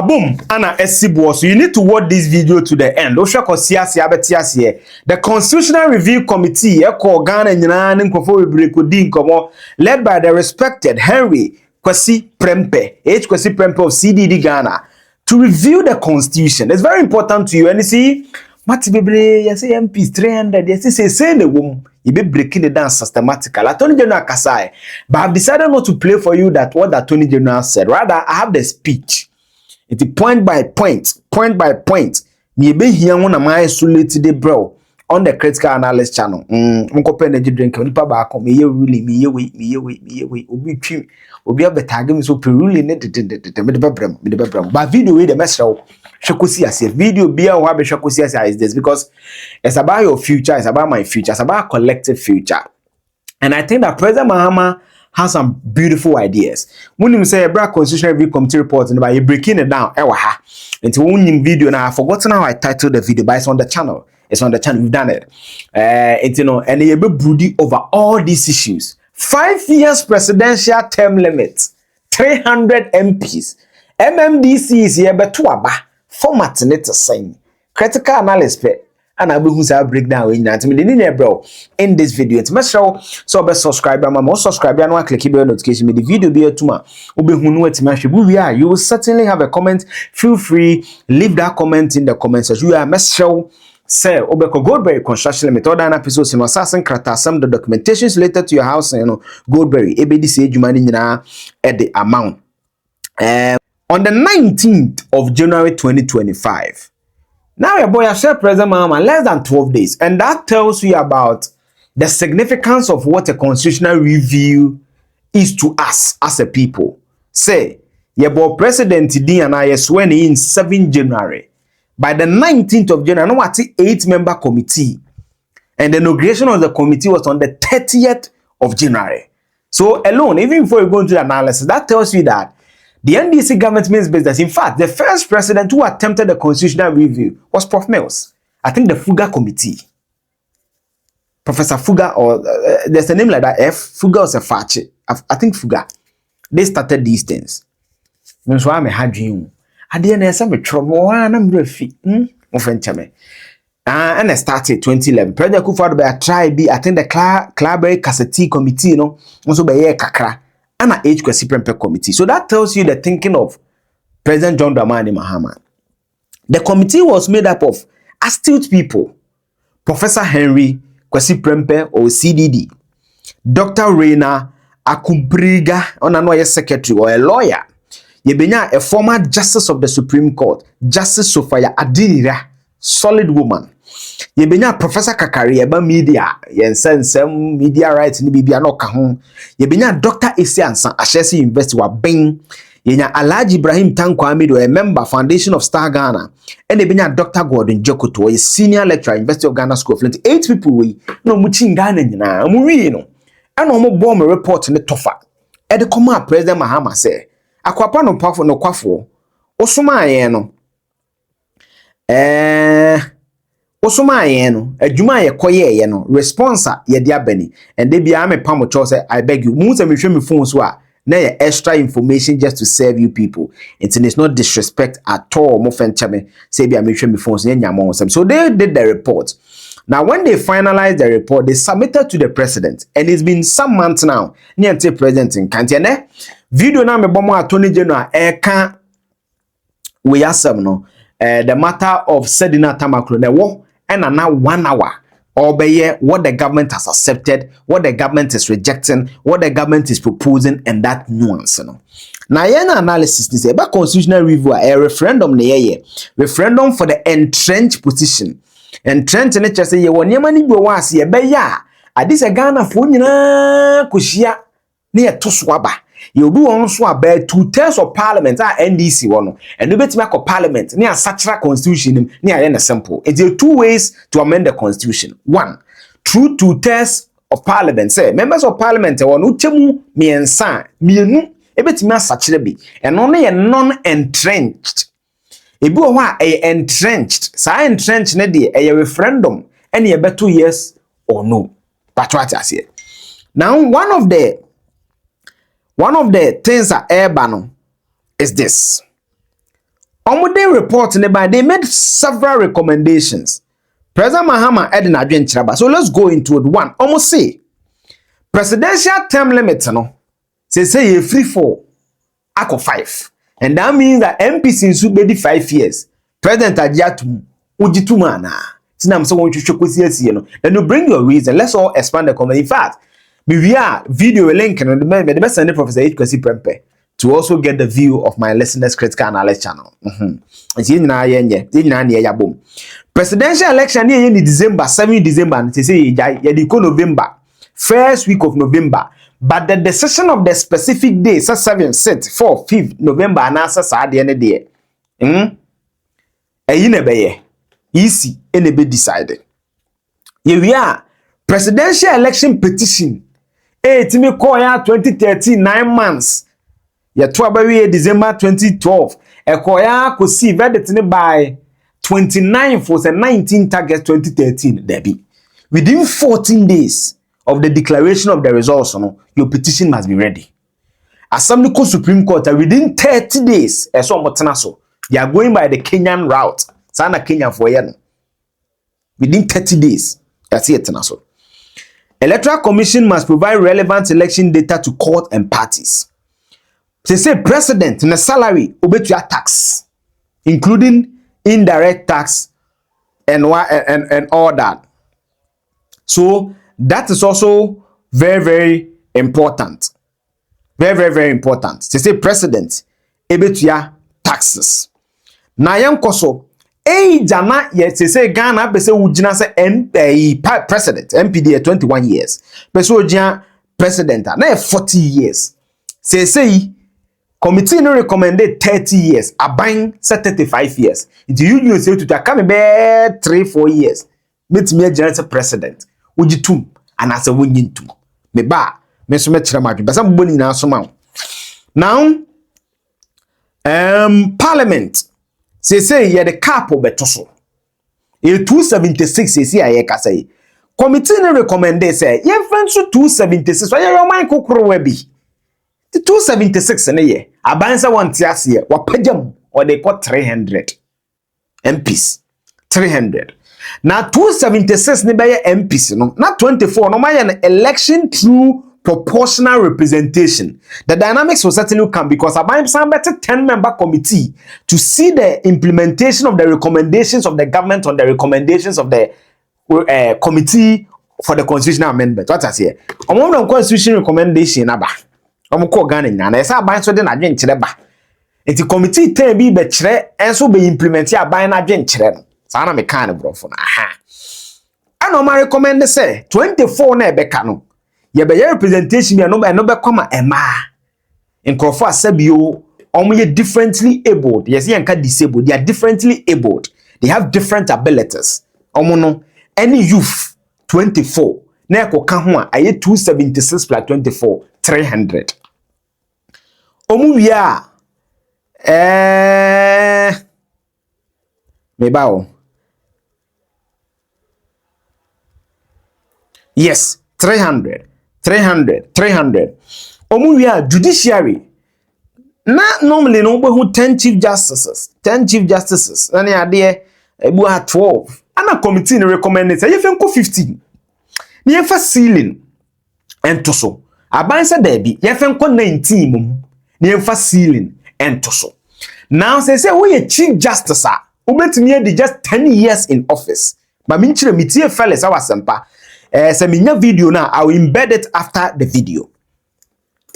Boom, Anna Esibo. So you need to watch this video to the end. The Constitutional Review Committee, led by the respected Henry Kwesi Prempeh, Kwesi Prempeh of CDD Ghana, to review the Constitution. It's very important to you. And you see, Mati Bebre, you say MPs 300, you say the womb, you be breaking it down systematically. Attorney General Kasai, but I've decided not to play for you that what the Attorney General said. Rather, I have the speech. It's point by point. Me be here when am I isolated the bro on the critical analyst channel. Unko energy drink nipa ba ko me ye really me ye we obi abetag me so peruli ne de me de bebram but video we the mesel hwekosi ase video bia ho abe hwekosi ase is this because it's about your future, it's about my future, it's about collective future. And I think that President Mahama has some beautiful ideas. When you say a black Constitutional Review Committee report and you're breaking it down, into one video now. I've forgotten how I titled the video, but it's on the channel. It's on the channel. We've done it. It's and you're brooding over all these issues. 5 years presidential term limit, 300 MPs, MMDC is here, but format in it to sign. Critical analyst. And I will breakdown in this video. It's make sure so be subscribe. I'm subscribe and click the notification. The video be you will certainly have a comment. Feel free, leave that comment in the comment section. You are make sure say Obeko Goldberry construction limit other episodes in assassin krata some the documentations related to your house Goldberry ABDC Jumani at the amount. On the 19th of January 2025. Now your boy has shared President Mahama less than 12 days, and that tells you about the significance of what a constitutional review is to us as a people. Say, your boy President D and I sworn in 7 January. By the 19th of January, no what's 8-member committee, and the inauguration of the committee was on the 30th of January. So alone, even before you go into the analysis, that tells you that the NDC government means business. In fact, the first president who attempted the constitutional review was Prof. Mills. I think the Fuga committee. Professor Fuga, or there's a name like that, Fuga or Sefache. I think Fuga. They started these things. Means why I'm a dream. I didn't have some trouble. I'm refi. And I started 2011. President Kufuor tried I think the Claberry Cassette committee, also by Kakra. And a H Kwesi Prempeh committee. So that tells you the thinking of President John Dramani Mahama. The committee was made up of astute people. Professor Henry Kwesi Prempeh or CDD. Dr. Reina Akumbriga, another secretary or a lawyer. Yebenya a former justice of the Supreme Court, Justice Sophia Adinira, solid woman. Yebenya Professor Kakari eba media yensensem media rights ni bibia no ka ho yebenya Dr. Esiansa Ashesi University wa Ben yenya Alhaji Ibrahim Tanko Amido a member foundation of Star Ghana and yebenya Dr. Gordon Jokoto a senior lecturer University of Ghana School of Law. 8 people we no muchi Ghana nyina mu wi no and omo bomb report ne tofa e de come President Mahama say akwapa no pafo no kwafo osoma aye no Osoma ye no adwuma ye koye ye no responsa ye dia bani and they bia me pam cho say I beg you mu se me hwe me phone so a na ye extra information just to serve you people. It's not disrespect at all mo fencha me say bia me hwe me phone so nya mo so they did the report. Now when they finalized the report they submitted to the president and it's been some months now near the president in Kantiane video na me bomo Attorney General can we asem no the matter of Sedina Tamaklo na wo and now 1 hour or by what the government has accepted, what the government is rejecting, what the government is proposing, and that nuance. Now, analysis is about constitutional review, a referendum, referendum for the entrenched position. Entrenched, and it just say, you want your money go was ye be ya. At this a Ghana phone, kushia near Toswaba. You do also about 2/3 of parliament are NDC one, and you bet me a parliament near such a constitution near any simple. It's 2 ways to amend the constitution. 1, through 2/3 of parliament. Say members of parliament one uchemu miensa mienu ebet me such a be and only a non-entrenched. Ebi o wa a entrenched. Sa entrenched na de a referendum any about 2 years or no. That's what I say. Now one of the things that Airbano is this. According report nearby, they made several recommendations. President Mahama added adwen chiraba. So let's go into it. One, almost say presidential term limit no. Say you free for ako 5. And that means that MPs should be 5 years. President Ajatum ujitu mana. Sinam so want to show kwesi no. Then you bring your reason. Let's all expand the comment. In fact, we are video link and the best send Professor H. Kwesi Prempe to also get the view of my listeners critical analyst channel. Presidential election in December, 7 December, they say November, first week of November. But the decision of the specific day, 7, 6, 4, 5 November, and answer at the end of the year. Easy, and be decided. Here we are. Presidential election petition. To me call 2013, 9 months. Ya 12 December 2012. Ekoya could see verdict by 29 for the 19th August 2013. Debbie. Within 14 days of the declaration of the results, your petition must be ready. Assembly Supreme Court within 30 days. They are going by the Kenyan route. Sana Kenya for yen. Within 30 days. That's it. Electoral Commission must provide relevant election data to court and parties. They say president in a salary obetua tax, including indirect tax and all that. So that is also very, very important. Very important. They say president obetua taxes. Na yan koso jana ye they say Ghana be say ujina say president MPD 21 years. Be so ujina president na 40 years. Say committee no recommended 30 years. Aban say 35 years. Into you say to come be 3-4 years. Meet me general president. Ujitum and as a winjintum. Me ba me so me kira madwe. Basa mboni na so ma. Now parliament say ye the cap obetoso. E 276 say aye ka say. Committee no recommended say ye friend so 276. Why your mind kokoro we bi. The 276 in a year. Abansa one tias here. Wapajam or they got 300 MPs. 300. Now 276 ni by MPs, no, not 24. No, my an election through proportional representation. The dynamics will certainly come because Abansa better 10-member committee to see the implementation of the recommendations of the government on the recommendations of the committee for the constitutional amendment. What I say? Among the constitution recommendation about. Omko Ghana na esa aban so de na dwen kire ba enti committee ten bi be kire enso be implement aban na dwen kire no sa na me kan brofo na ana ma recommend say 24 na ebeka no ye be representation ya no be kwama ema nkrofo asabio ye differently abled. Yes, ye nka disabled. They are differently abled. They have different abilities. No any youth 24 na ekoka ho a aye 276 plus 24 300. Omuwia mebao. Yes, 300. Omuwia judiciary. Na normally no be 10 chief justices. 10 chief justices. Na ya de ebu 12. Ana committee no recommend say you fenko 15. Ni yefa ceiling entoso. Abansa debi ye fenko 19 mum. Ni yefa ceiling entoso. Now say we chief justice ubetimi dey just 10 years in office. But me nchire mitie fellas awasempa. Say minya video now I will embed it after the video.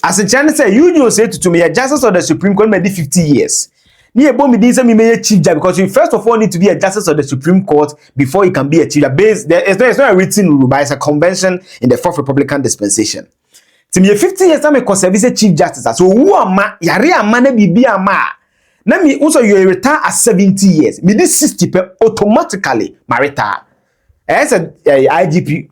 As a channel say you say to me a justice of the Supreme Court maybe 50 years. Me ebo me dey say me may chief judge because you first of all need to be a justice of the Supreme Court before you can be a chief judge. It's not a written rule, but it's a convention in the Fourth Republican dispensation. To me 50 years time me serve as chief justice. So who am yare ama na bibi ama. Na me also you retire at 70 years. Me this 60 per automatically my retire. As a IGP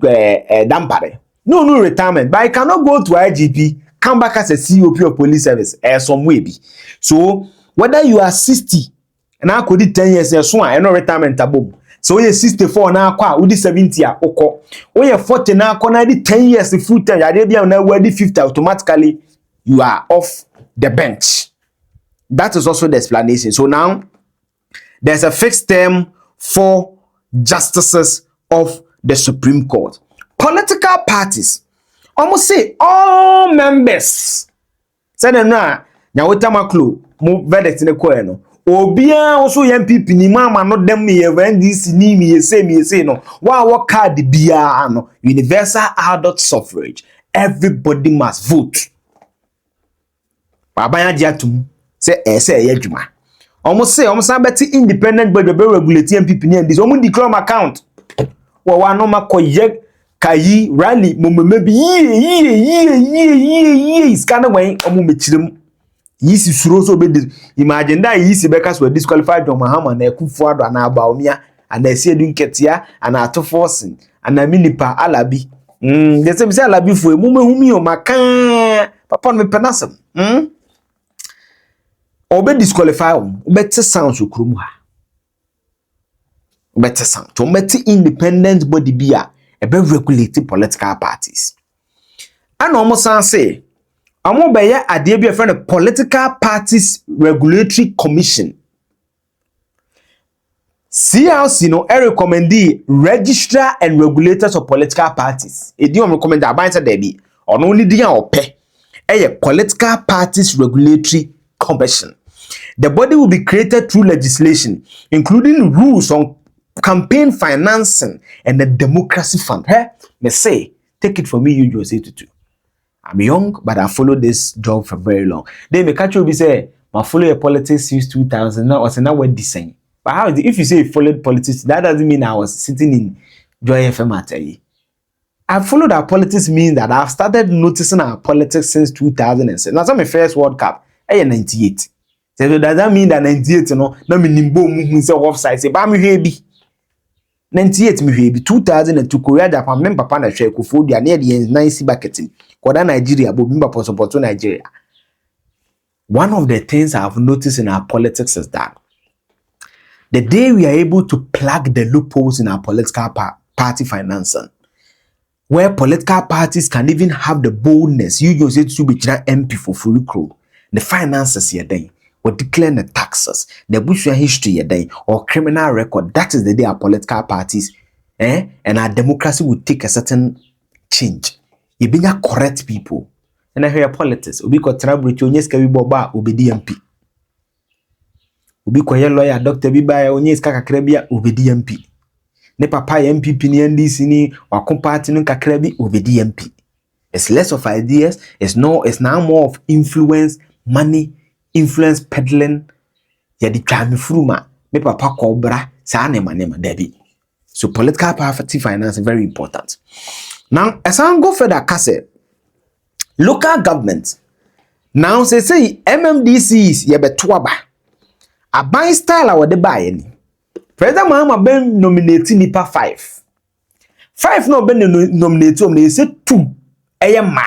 dampare. No retirement, but I cannot go to IGP, come back as a COP of police service some way be. So whether you are 60 and I could 10 years so I no retirement above. So you 64 now kwa udi 70 a oko. O you 40 now kwa 10 years the full time you dey now worth 50 automatically you are off the bench. That is also the explanation. So now there's a fixed term for justices of the Supreme Court. Political parties almost say all members. Say na nyawota maklo mo verdict ne ko no. Obia also MPP ni mama no dem ye NDC ni me say no. Wa card bia no universal adult suffrage. Everybody must vote. Baba ya diatum say say adwuma. Almost say better independent body be regulate MPP ni NDC. Omo declare account. Wa no makoye kayi rally momeme bi ye scan when omo mechirem yisi suro so be imagine that yisi bekas were disqualified from Mahama na Ekufuado na Bawumia and na Esiedu Nketia and ato forcing and na minipa alabi they say alabi fu emu humi o maka papa no penasem obe disqualify better sounds okrum ha better sound to meti independent body bia ebe regulate political parties and almost say amo be ya ade bi friend political parties regulatory commission CLC no recommend the registrar and regulators of political parties e di recommend aban say there be ono only di an ope political parties regulatory commission. The body will be created through legislation including rules on campaign financing and the democracy fund. Me say, take it from me, you just say to. I'm young, but I followed this job for very long. Then me catch you be say, I follow your politics since 2000. Now I say now what design. But how if you say you followed politics, that doesn't mean I was sitting in Joy FM at you. I followed our politics means that I've started noticing our politics since 2007. Now, my first World Cup, 98. So does that mean that 98, no me nimbo mu say offside say ba me hwe 98 me hwe 2002 Korea Japan member papa na hwe Kofodia na de nice bucketing koda Nigeria bo bimba support Nigeria. One of the things I've noticed in our politics is that the day we are able to plug the loopholes in our political party financing, where political parties can even have the boldness, you just say to be MP for free crew, the finances here then, or declare the taxes, the Bushra history here then, or criminal record, that is the day our political parties, and our democracy will take a certain change. You being a correct people. And I hear politics, Ubi ko trouble to onyeska biboba Ubi DMP. Ubi ko lawyer Dr. Bibaya onyeska kakrebia Ubi DMP. Ne papa MPP ni NDC ni wakomparty no kakrebi Ubi DMP. It's less of ideas, it's now more of influence, money, influence peddling. Ya di twami furuma me papa kobra sa nema debi. So political party finance is very important. Now, as I go further, kase local government now say MMDCs ye beto ba aban style a wode ba ye ni President Mahama ben nominate nipa 5 no ben nominate na say 2 eye ma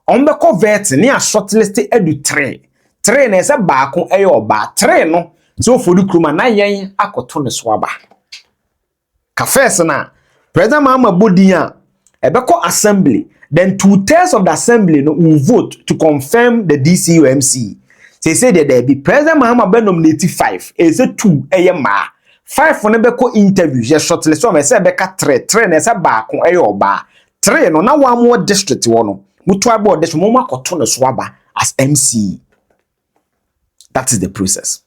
on be convert ni a shortlist edu 3 na say baako eye oba 3 no so for the kruma na yen akoto ne so aba ka first na President Mahama bodi a ebeko assembly, then 2/3 of the assembly will vote to confirm the DCUMC. Say that there be President Mahama be nominate 5, is it 2 ma 5 for nebeko interview, just shortlist so me say beka 3 na say ba kon oba 3 no na one more district wono mutu abo district mo makoto no so aba as MC. That is the process.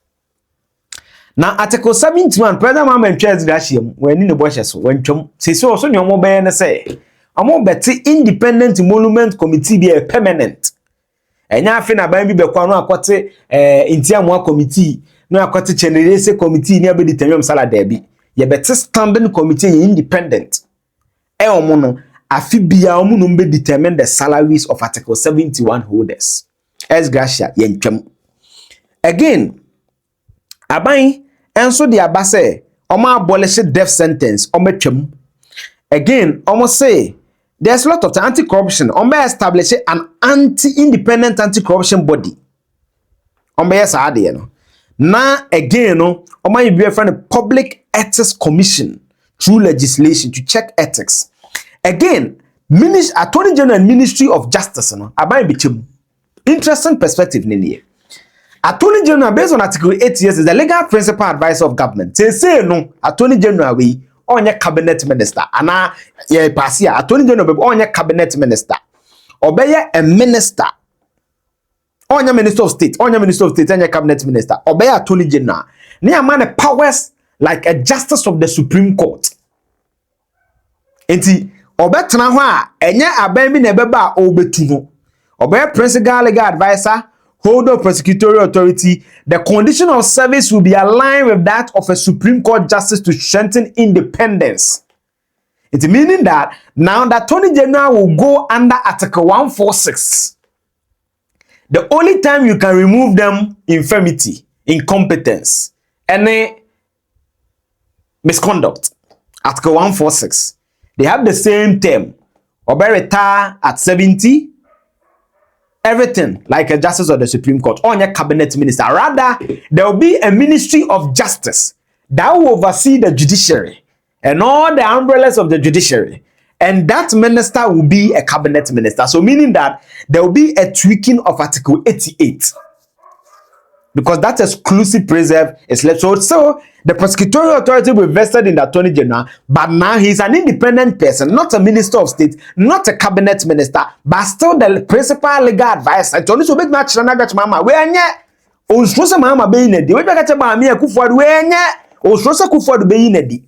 Now article 71 President Mahama ntwezi dashiem when ni bo hyeso when twom say so nyomo be na say amo beti independent monument committee be permanent. Enya afi na ban bi be kwa no akote intiamwa committee no akote generese committee ni abedi tanyom sala dabi. Ye beti standing committee independent. Omo no afi bia omo no be determine the salaries of article 71 holders. As gracia ye ntwam. Again, aban enso de abase omo abolish death sentence omo twam. Again, almost say there's a lot of anti-corruption. Establish an independent anti-corruption body. Yes, no. Now again, no. You be a friend of Public Ethics Commission through legislation to check ethics. Again, Attorney General and Ministry of Justice. No. Interesting perspective, nini. Attorney General, based on Article 8 years, is the legal principal advisor of government. Say no, Attorney General we onye cabinet minister. Ana ye pass here. Attorney General be onye cabinet minister. Obeye a minister. Onye minister of state. Onye minister of state. Onye cabinet minister. Obeye Attorney General. Ni amane powers like a justice of the Supreme Court. Enti obetena ho a enye aban bi na ebeba obetu no. Obeye principal legal advisor. Hold of prosecutorial authority, the condition of service will be aligned with that of a Supreme Court justice to strengthen independence. It's meaning that now the Attorney General will go under Article 146. The only time you can remove them, infirmity, incompetence, any misconduct, Article 146. They have the same term. Obe retire at 70. Everything like a justice of the Supreme Court or your cabinet minister. Rather, there will be a ministry of justice that will oversee the judiciary and all the umbrellas of the judiciary. And that minister will be a cabinet minister. So meaning that there will be a tweaking of Article 88. Because that exclusive preserve is left. So the prosecutorial authority will be vested in the Attorney General, but now he's an independent person, not a minister of state, not a cabinet minister, but still the principal legal advisor. So this will make much Mahama. Where Mahama be in the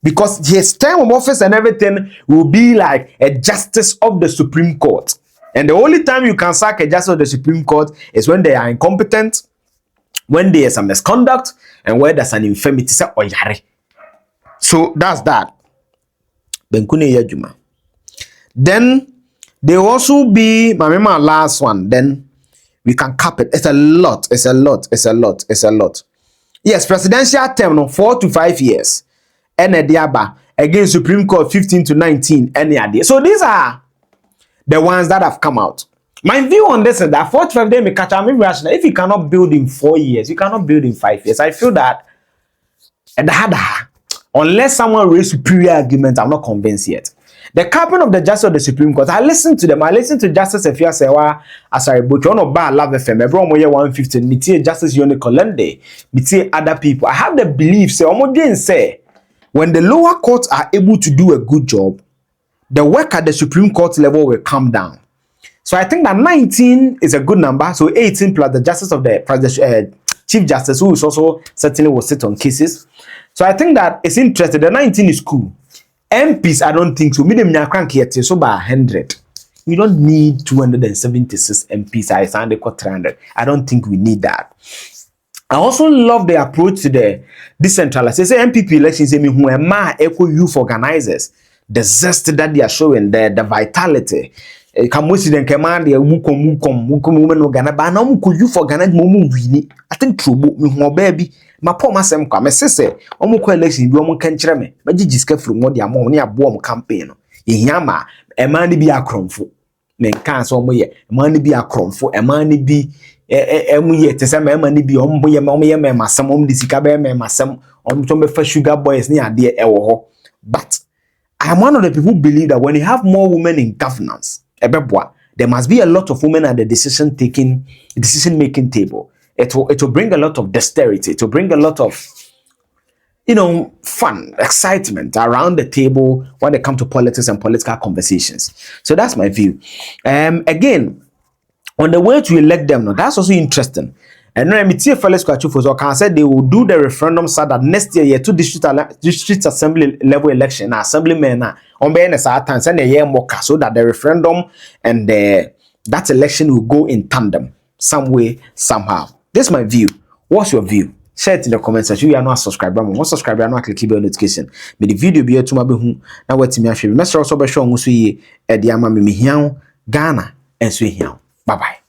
because his term of office and everything will be like a justice of the Supreme Court. And the only time you can sack a justice of the Supreme Court is when they are incompetent, when there is a misconduct, and where there's an infirmity. So that's that. Then there will also be my last one. Then we can cap it. It's a lot. Yes, presidential term no 4 to 5 years. And again Supreme Court 15 to 19. So these are the ones that have come out. My view on this is that 45 days may catch me rational. If you cannot build in 4 years, you cannot build in 5 years. I feel that unless someone raise superior argument, I'm not convinced yet. The captain of the justice of the Supreme Court, I listened to them. I listened to Justice Efia Sewa Asari Bocho no ba love FM. Everyone mo 150. Me Justice Yoni Kolende. Me other people. I have the belief say when the lower courts are able to do a good job, the work at the Supreme Court level will come down. So I think that 19 is a good number. So 18 plus the justice of the Chief Justice, who is also certainly will sit on cases. So I think that it's interesting. The 19 is cool. MPs, I don't think so. Medium crank yet so by 100. We don't need 276 MPs. I signed the 300. I don't think we need that. I also love the approach to the decentralized. They say MPP elections. Say me who am equal youth organizers. The zest that they are showing, the vitality. Kamosi den command the wukom women organize na mu ko youth organize mo mu wini. I think trouble me ho baby. Ma po masem kwa me sese omo ko election bi omo kan kire me. Magigi ska fru mo dia mo ne abo omo campaign no. Ehia ma e man ni bi akromfo. Me kan so omo ye. E man ni bi akromfo. E man ni bi emu ye te se ma man ni bi omo ye me masem omo di sika be me masem omo to me fa sugar boys ni ade e wo ho. But I am one of the people who believe that when you have more women in governance, there must be a lot of women at the decision-making table. It will bring a lot of dexterity. It will bring a lot of, fun, excitement around the table when it comes to politics and political conversations. So that's my view. Again, on the way to elect them, that's also interesting. And now MTA fellows can say they will do the referendum so that next year, to district assembly level election, assemblymen on time send a year more so that the referendum and that election will go in tandem some way, somehow. This is my view. What's your view? Share it in the comments section. You are not subscribed. Once subscribe, you are not click bell notification. May the video be here to my behu. Now what me after. Mr. Also be sure you see Ediama me Ghana and so here. Bye bye.